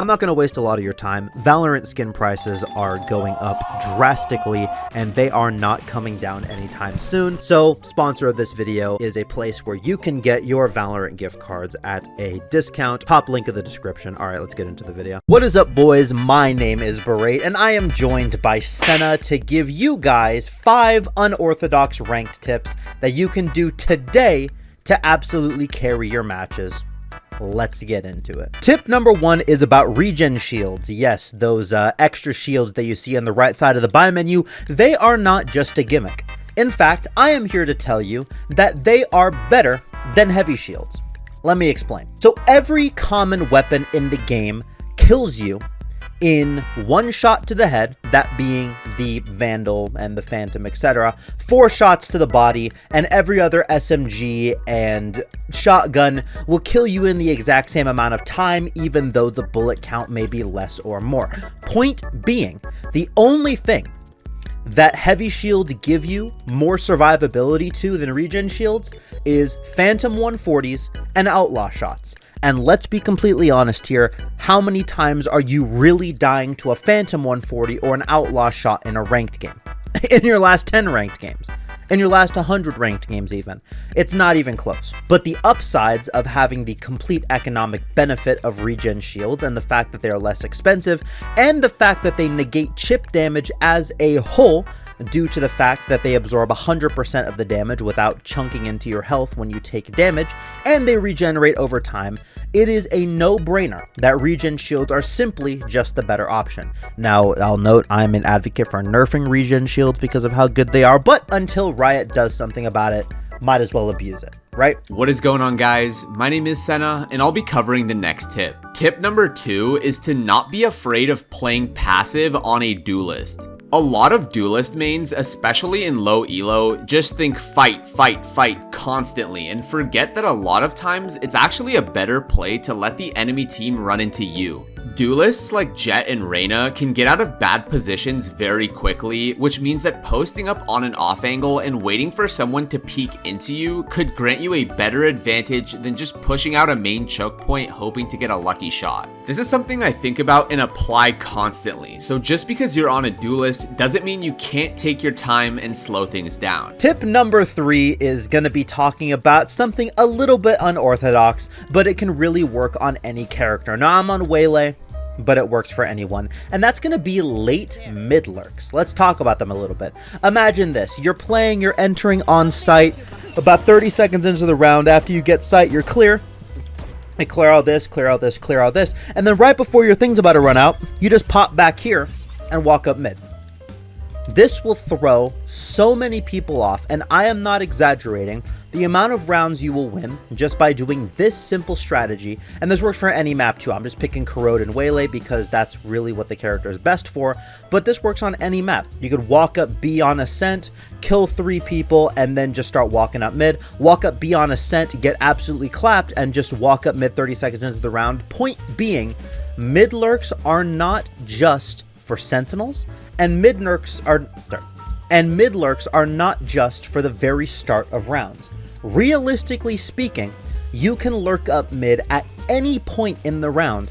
I'm not going to waste a lot of your time. Valorant skin prices are going up drastically, and they are not coming down anytime soon. So, sponsor of this video is a place where you can get your Valorant gift cards at a discount. Top link in the description. All right, let's get into the video. What is up, boys? My name is Berate, and I am joined by Sena to give you guys 5 unorthodox ranked tips that you can do today to absolutely carry your matches. Let's get into it. Tip number 1 is about Regen Shields. Yes, those extra shields that you see on the right side of the buy menu, they are not just a gimmick. In fact, I am here to tell you that they are better than heavy shields. Let me explain. So every common weapon in the game kills you in 1 shot to the head, that being the Vandal and the Phantom, etc., 4 shots to the body, and every other SMG and shotgun will kill you in the exact same amount of time, even though the bullet count may be less or more. Point being, the only thing that heavy shields give you more survivability to than regen shields is Phantom 140s and outlaw shots. And let's be completely honest here, how many times are you really dying to a Phantom 140 or an outlaw shot in a ranked game? In your last 10 ranked games? In your last 100 ranked games even? It's not even close. But the upsides of having the complete economic benefit of regen shields and the fact that they are less expensive and the fact that they negate chip damage as a whole due to the fact that they absorb 100% of the damage without chunking into your health when you take damage, and they regenerate over time, it is a no-brainer that regen shields are simply just the better option. Now, I'll note I'm an advocate for nerfing regen shields because of how good they are, but until Riot does something about it, might as well abuse it, right? What is going on, guys? My name is Sena, and I'll be covering the next tip. Tip number 2 is to not be afraid of playing passive on a Duelist. A lot of Duelist mains, especially in low elo, just think fight, fight, fight constantly and forget that a lot of times it's actually a better play to let the enemy team run into you. Duelists like Jett and Reyna can get out of bad positions very quickly, which means that posting up on an off angle and waiting for someone to peek into you could grant you a better advantage than just pushing out a main choke point hoping to get a lucky shot. This is something I think about and apply constantly, so just because you're on a Duelist doesn't mean you can't take your time and slow things down. Tip number 3 is going to be talking about something a little bit unorthodox, but it can really work on any character. Now, I'm on Waylay, but it works for anyone, and that's going to be late Mid Lurks. Let's talk about them a little bit. Imagine this. You're playing, you're entering on site, about 30 seconds into the round, after you get sight, you're clear. You clear out this, clear out this, clear out this, and then right before your thing's about to run out, you just pop back here and walk up mid. This will throw so many people off, and I am not exaggerating the amount of rounds you will win just by doing this simple strategy, and this works for any map too. I'm just picking Corrode and Waylay because that's really what the character is best for, but this works on any map. You could walk up B on Ascent, kill 3 people, and then just start walking up mid, walk up B on Ascent, get absolutely clapped, and just walk up mid 30 seconds into the round. Point being, Mid Lurks are not just for Sentinels, and Mid Lurks are not just for the very start of rounds. Realistically speaking, you can lurk up mid at any point in the round,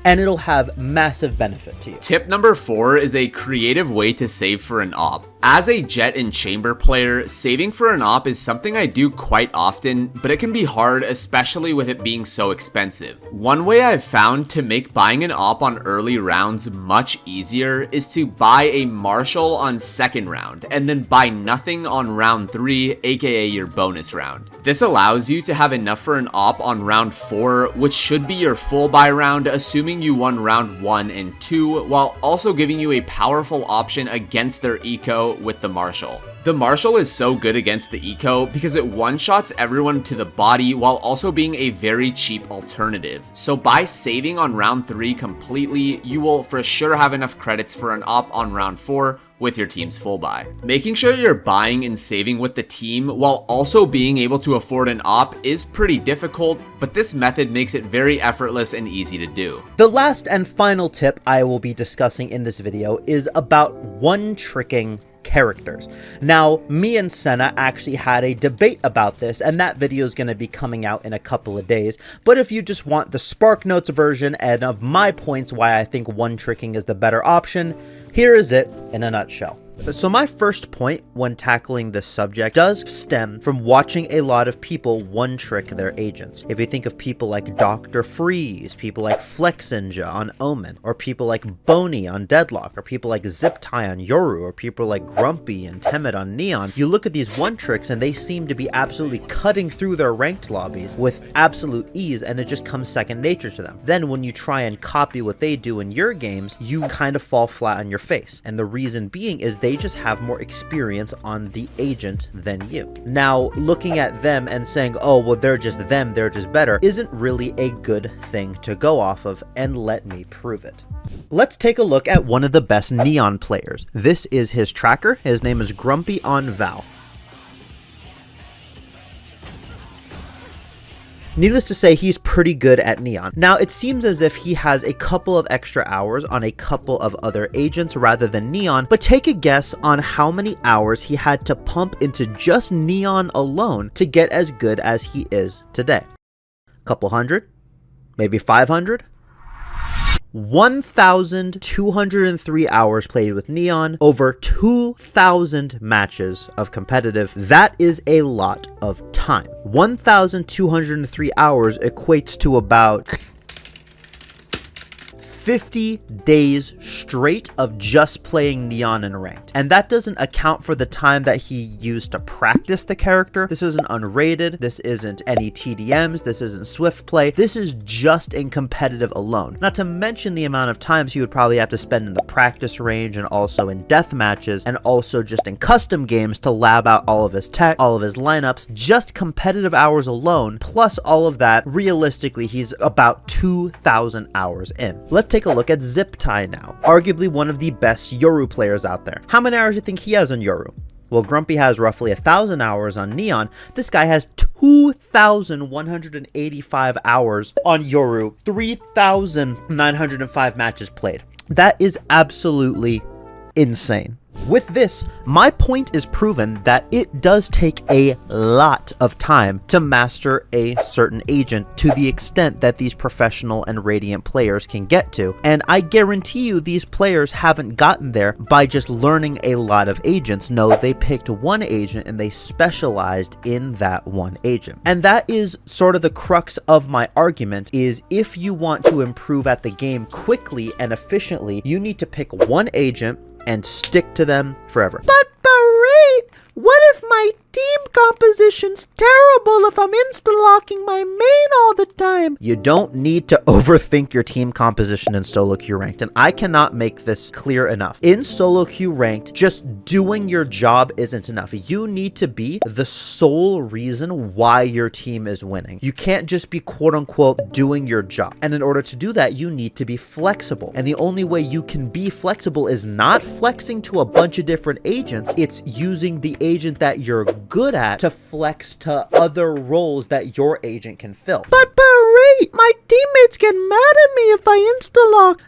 and it'll have massive benefit to you. Tip number 4 is a creative way to save for an op. As a Jett and Chamber player, saving for an op is something I do quite often, but it can be hard, especially with it being so expensive. One way I've found to make buying an op on early rounds much easier is to buy a Marshal on second round, and then buy nothing on round 3, aka your bonus round. This allows you to have enough for an op on round 4, which should be your full buy round, assuming you won round 1 and 2, while also giving you a powerful option against their eco with the Marshal. The Marshal is so good against the eco because it one-shots everyone to the body while also being a very cheap alternative. So by saving on round 3 completely, you will for sure have enough credits for an op on round 4 with your team's full buy. Making sure you're buying and saving with the team while also being able to afford an op is pretty difficult, but this method makes it very effortless and easy to do. The last and final tip I will be discussing in this video is about one-tricking characters. Now, me and Sena actually had a debate about this, and that video is going to be coming out in a couple of days. But if you just want the Spark Notes version and of my points why I think one-tricking is the better option, here is it in a nutshell. So my first point when tackling this subject does stem from watching a lot of people one-trick their agents. If you think of people like Dr. Freeze, people like Flexinja on Omen, or people like Boney on Deadlock, or people like Ziptie on Yoru, or people like Grumpy and Temid on Neon, you look at these one-tricks and they seem to be absolutely cutting through their ranked lobbies with absolute ease, and it just comes second nature to them. Then when you try and copy what they do in your games, you kind of fall flat on your face. And the reason being is they just have more experience on the agent than you. Now, looking at them and saying, oh, well, they're just them, they're just better, isn't really a good thing to go off of, and let me prove it. Let's take a look at one of the best Neon players. This is his tracker. His name is Grumpy on Val. Needless to say, he's pretty good at Neon. Now, it seems as if he has a couple of extra hours on a couple of other agents rather than Neon, but take a guess on how many hours he had to pump into just Neon alone to get as good as he is today. Couple hundred? Maybe 500? 1,203 hours played with Neon, over 2,000 matches of competitive. That is a lot of time. 1,203 hours equates to about 50 days straight of just playing Neon in ranked. And that doesn't account for the time that he used to practice the character. This isn't unrated. This isn't any TDMs. This isn't Swift play. This is just in competitive alone. Not to mention the amount of times he would probably have to spend in the practice range and also in death matches and also just in custom games to lab out all of his tech, all of his lineups. Just competitive hours alone, plus all of that, realistically, he's about 2,000 hours in. Let's take a look at Ziptie now, arguably one of the best Yoru players out there. How many hours do you think he has on Yoru? Well, Grumpy has roughly 1,000 hours on Neon. This guy has 2,185 hours on Yoru, 3,905 matches played. That is absolutely insane. With this, my point is proven that it does take a lot of time to master a certain agent to the extent that these professional and Radiant players can get to. And I guarantee you these players haven't gotten there by just learning a lot of agents. No, they picked one agent and they specialized in that one agent. And that is sort of the crux of my argument, is if you want to improve at the game quickly and efficiently, you need to pick one agent and stick to them forever. But Barrett, what if my team composition's terrible if I'm insta-locking my main all the time? You don't need to overthink your team composition in solo queue ranked, and I cannot make this clear enough. In solo queue ranked, just doing your job isn't enough. You need to be the sole reason why your team is winning. You can't just be quote-unquote doing your job. And in order to do that, you need to be flexible. And the only way you can be flexible is not flexing to a bunch of different agents. It's using the agent that you're good at to flex to other roles that your agent can fill. But Barrett, my teammates get mad at me if I insta-lock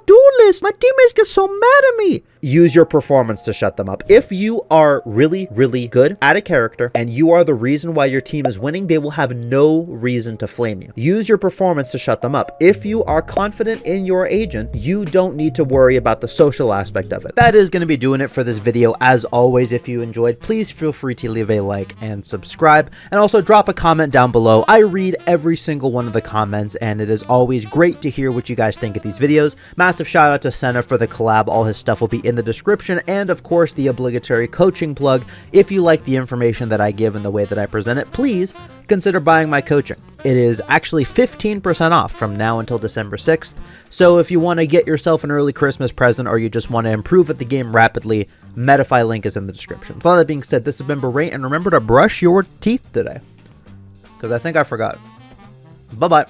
Duelist. My teammates get so mad at me. Use your performance to shut them up. If you are really, really good at a character and you are the reason why your team is winning, they will have no reason to flame you. Use your performance to shut them up. If you are confident in your agent, you don't need to worry about the social aspect of it. That is going to be doing it for this video. As always, if you enjoyed, please feel free to leave a like and subscribe, and also drop a comment down below. I read every single one of the comments, and it is always great to hear what you guys think of these videos. Massive shout out to Sena for the collab. All his stuff will be in the description, and of course the obligatory coaching plug. If you like the information that I give and the way that I present it, please consider buying my coaching. It is actually 15% off from now until December 6th. So if you want to get yourself an early Christmas present, or you just want to improve at the game rapidly, Medify link is in the description. With all that being said, this has been Barrett, and remember to brush your teeth today, because I think I forgot. Bye-bye.